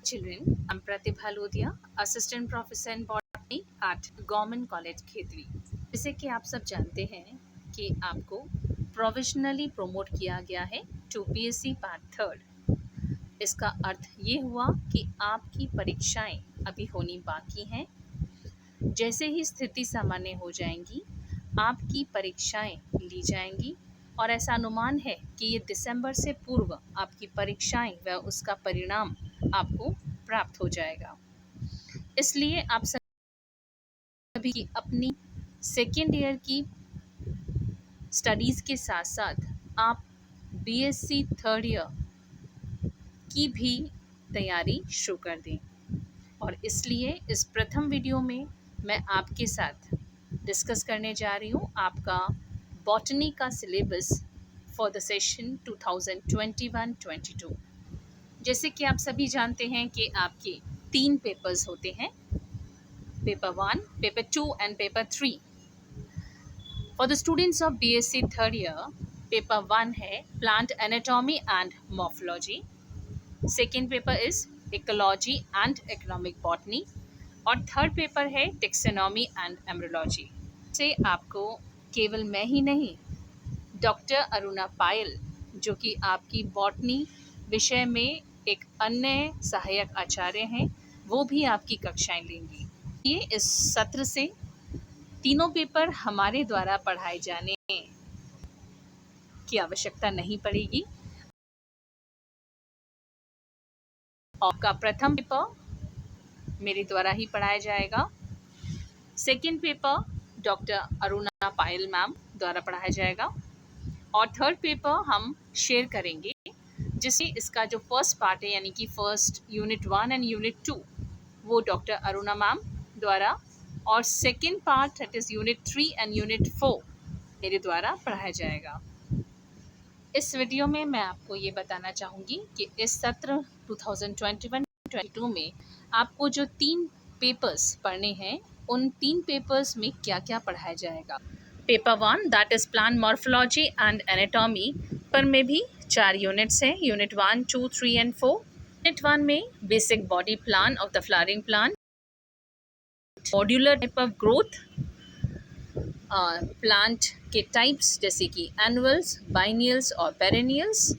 Children, I'm Pratibha Lodia, Assistant Professor in Botany at Government College Khetri. जैसे कि आप सब जानते हैं कि आपको प्रोविजनली प्रमोट किया गया है टू पीएससी पार्ट थर्ड। इसका अर्थ ये हुआ कि आपकी परीक्षाएं अभी होनी बाकी हैं। जैसे ही स्थिति सामान्य हो जाएंगी, आपकी परीक्षाएं ली जाएंगी और ऐसा अनुमान है कि ये दिसंबर से पूर्व आपकी परीक्षाएं व उसका परिणाम आपको प्राप्त हो जाएगा। इसलिए आप सभी की अपनी सेकेंड ईयर की स्टडीज़ के साथ साथ आप बीएससी थर्ड ईयर की भी तैयारी शुरू कर दें। और इसलिए इस प्रथम वीडियो में मैं आपके साथ डिस्कस करने जा रही हूँ आपका बॉटनी का सिलेबस फॉर द सेशन 2021-22। जैसे कि आप सभी जानते हैं कि आपके 3 पेपर्स होते हैं, paper 1, paper 2 and paper 3। For the students of BSc third year, paper 1 है plant anatomy and morphology, second paper is ecology and economic botany और थर्ड पेपर है टेक्सोनॉमी एंड एम्ब्रियोलॉजी। से आपको केवल मैं ही नहीं, डॉक्टर अरुणा पायल जो कि आपकी बॉटनी विषय में एक अन्य सहायक आचार्य हैं, वो भी आपकी कक्षाएं लेंगी। ये इस सत्र से तीनों पेपर हमारे द्वारा पढ़ाए जाने की आवश्यकता नहीं पड़ेगी। आपका प्रथम पेपर मेरे द्वारा ही पढ़ाया जाएगा, सेकेंड पेपर डॉक्टर अरुणा पायल मैम द्वारा पढ़ाया जाएगा और थर्ड पेपर हम शेयर करेंगे, जिससे इसका जो फर्स्ट पार्ट है यानी कि फर्स्ट यूनिट 1 एंड यूनिट 2 वो डॉक्टर अरुणा मैम द्वारा और second part that is unit 3 and unit 4 मेरे द्वारा पढ़ाया जाएगा। इस वीडियो में मैं आपको ये बताना चाहूँगी कि इस सत्र 2021-22 में आपको जो 3 पेपर्स पढ़ने हैं, उन 3 पेपर्स में क्या क्या पढ़ाया जाएगा। Paper 1 that is plant morphology and anatomy पर में भी 4 यूनिट्स हैं, यूनिट 1, 2, 3 एंड 4। यूनिट 1 में basic body plan of the flowering plant, modular type of growth, plant के टाइप्स जैसे कि एनुअल्स, बाइनियल्स और पेरेनियल्स,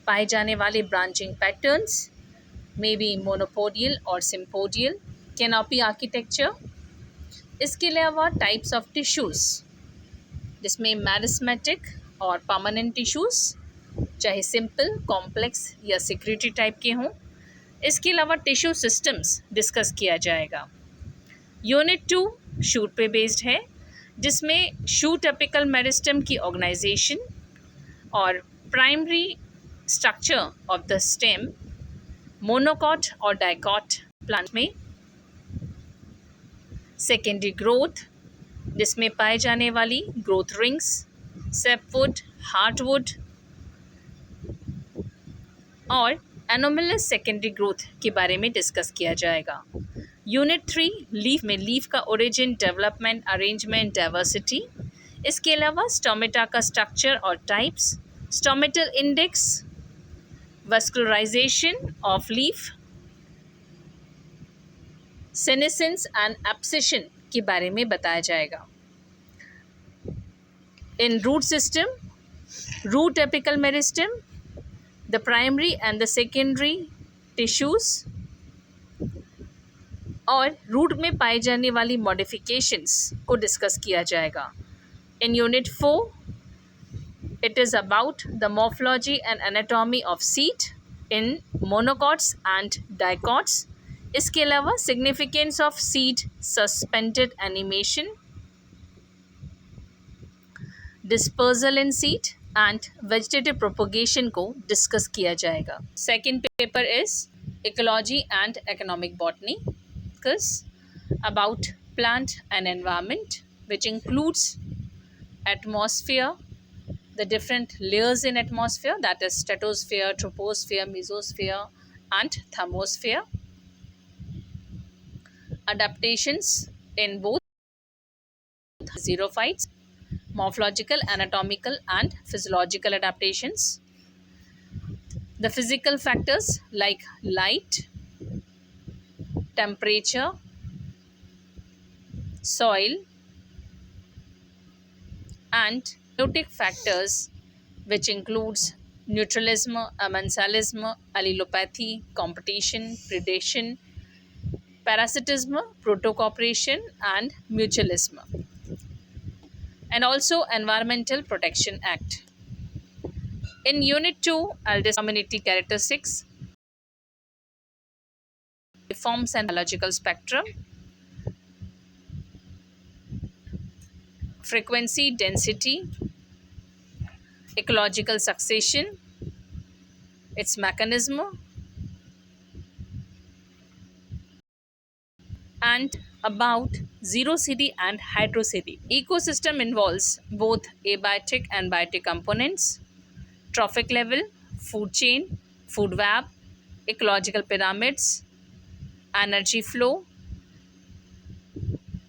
पाए जाने वाले branching patterns, may be monopodial और सिम्पोडियल, कैनोपी आर्किटेक्चर। इसके अलावा टाइप्स ऑफ टिश्यूज़ जिसमें मैरिस्मेटिक और परमानेंट टिश्यूज़, चाहे सिंपल, कॉम्प्लेक्स या सिक्रेटरी टाइप के हों। इसके अलावा टिश्यू सिस्टम्स डिस्कस किया जाएगा। यूनिट 2 शूट पे बेस्ड है, जिसमें शूट एपिकल मेरिस्टम की ऑर्गेनाइजेशन और primary structure of the stem, monocot और डाइकॉट प्लांट में, सेकेंडरी ग्रोथ जिसमें पाए जाने वाली ग्रोथ रिंग्स, सेपवुड, हार्टवुड और एनोमलस सेकेंडरी ग्रोथ के बारे में डिस्कस किया जाएगा। यूनिट 3 लीफ में लीफ का ओरिजिन, डेवलपमेंट, अरेंजमेंट, डाइवर्सिटी। इसके अलावा स्टोमेटा का स्ट्रक्चर और types, stomatal index, vascularisation of leaf, senescence and abscission के बारे में बताया जाएगा। इन root system, root apical meristem, the primary and the secondary tissues और रूट में पाए जाने वाली मॉडिफिकेशंस को डिस्कस किया जाएगा। In unit 4 it is about the morphology and anatomy of seed in monocots and dicots. इसके अलावा significance of seed suspended animation, dispersal in seed and vegetative propagation को डिस्कस किया जाएगा। Second paper is ecology and economic botany about plant and environment, which includes atmosphere, the different layers in atmosphere, that is stratosphere, troposphere, mesosphere and thermosphere. Adaptations in both xerophytes, morphological, anatomical and physiological adaptations. The physical factors like light, temperature, soil, and biotic factors, which includes neutralism, amensalism, allelopathy, competition, predation, parasitism, protocooperation, and mutualism, and also Environmental Protection Act. In Unit 2, I'll discuss community characteristics, forms and biological spectrum, frequency, density, ecological succession, its mechanism, and about xerocity and hydrocity. Ecosystem involves both abiotic and biotic components, trophic level, food chain, food web, ecological pyramids, energy flow,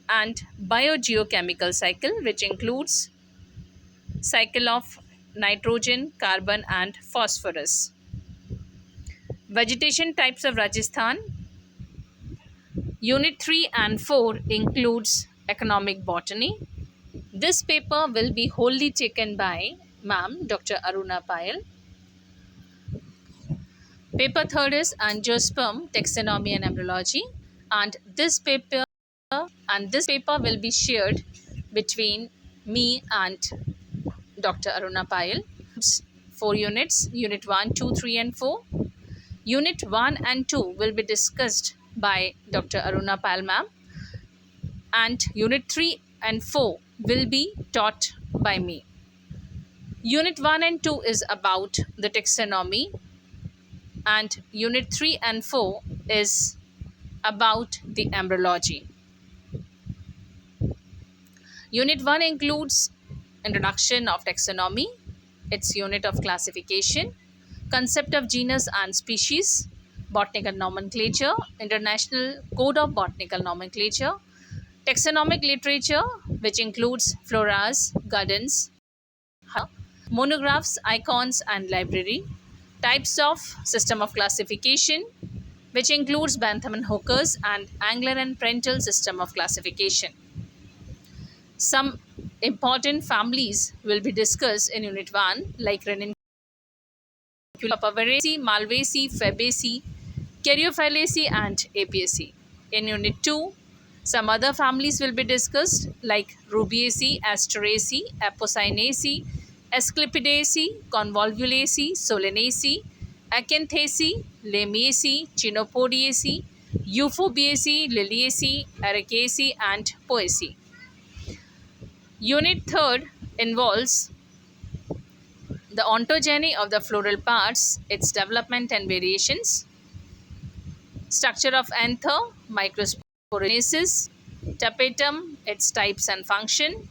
and biogeochemical cycle, which includes cycle of nitrogen, carbon, and phosphorus. Vegetation types of Rajasthan. Unit 3 and 4 includes economic botany. This paper will be wholly taken by Ma'am Dr. Aruna Payal. Paper third is Angiosperm, Taxonomy and Embryology, and this paper will be shared between me and Dr. Aruna Payal. It's 4 units, Unit 1, 2, 3 and 4. Unit 1 and 2 will be discussed by Dr. Aruna Payal ma'am, and Unit 3 and 4 will be taught by me. Unit 1 and 2 is about the taxonomy, and Unit 3 and 4 is about the embryology. Unit 1 includes introduction of taxonomy, its unit of classification, concept of genus and species, botanical nomenclature, International Code of Botanical Nomenclature, taxonomic literature, which includes floras, gardens, monographs, icons, and library, types of system of classification, which includes Bentham and Hooker's and Angler and Prentill system of classification. Some important families will be discussed in Unit 1, like Ranunculata, Papaveracea, Malvaceae, Fabaceae, Caryophyllaceae, and Apiaceae. In Unit 2, some other families will be discussed, like Rubiaceae, Asteraceae, Apocynaceae, Asclepiadaceae, Convolvulaceae, Solanaceae, Acanthaceae, Lamiaceae, Chenopodiaceae, Euphobiaceae, Liliaceae, Ericaceae, and Poaceae. Unit 3rd involves the ontogeny of the floral parts, its development and variations, structure of anther, microsporogenesis, tapetum, its types and function,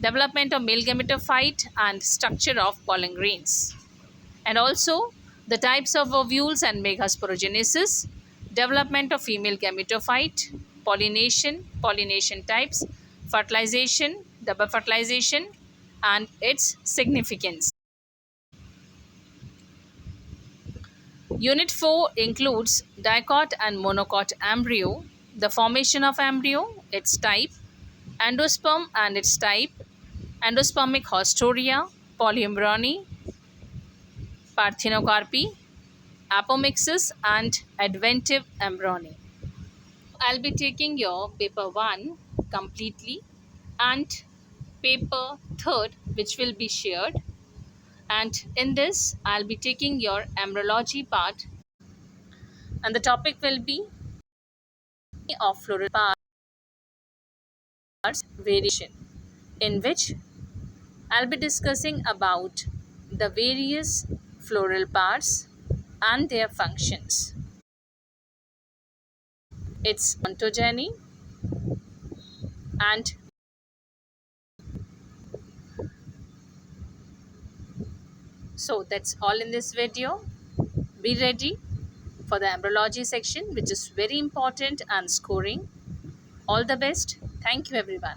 development of male gametophyte and structure of pollen grains, and also the types of ovules and megasporogenesis, development of female gametophyte, pollination types, fertilization, double fertilization, and its significance. Unit 4 includes dicot and monocot embryo, the formation of embryo, its type, endosperm and its type, endospermic haustoria, polyembryony, parthenocarpy, apomixis, and adventive embryony. I'll be taking your paper 1 completely and paper third, which will be shared, and in this I'll be taking your embryology part, and the topic will be of floral parts variation, in which I'll be discussing about the various floral parts and their functions, its ontogeny, and so that's all in this video. Be ready for the embryology section, which is very important and scoring. All the best. Thank you, everyone.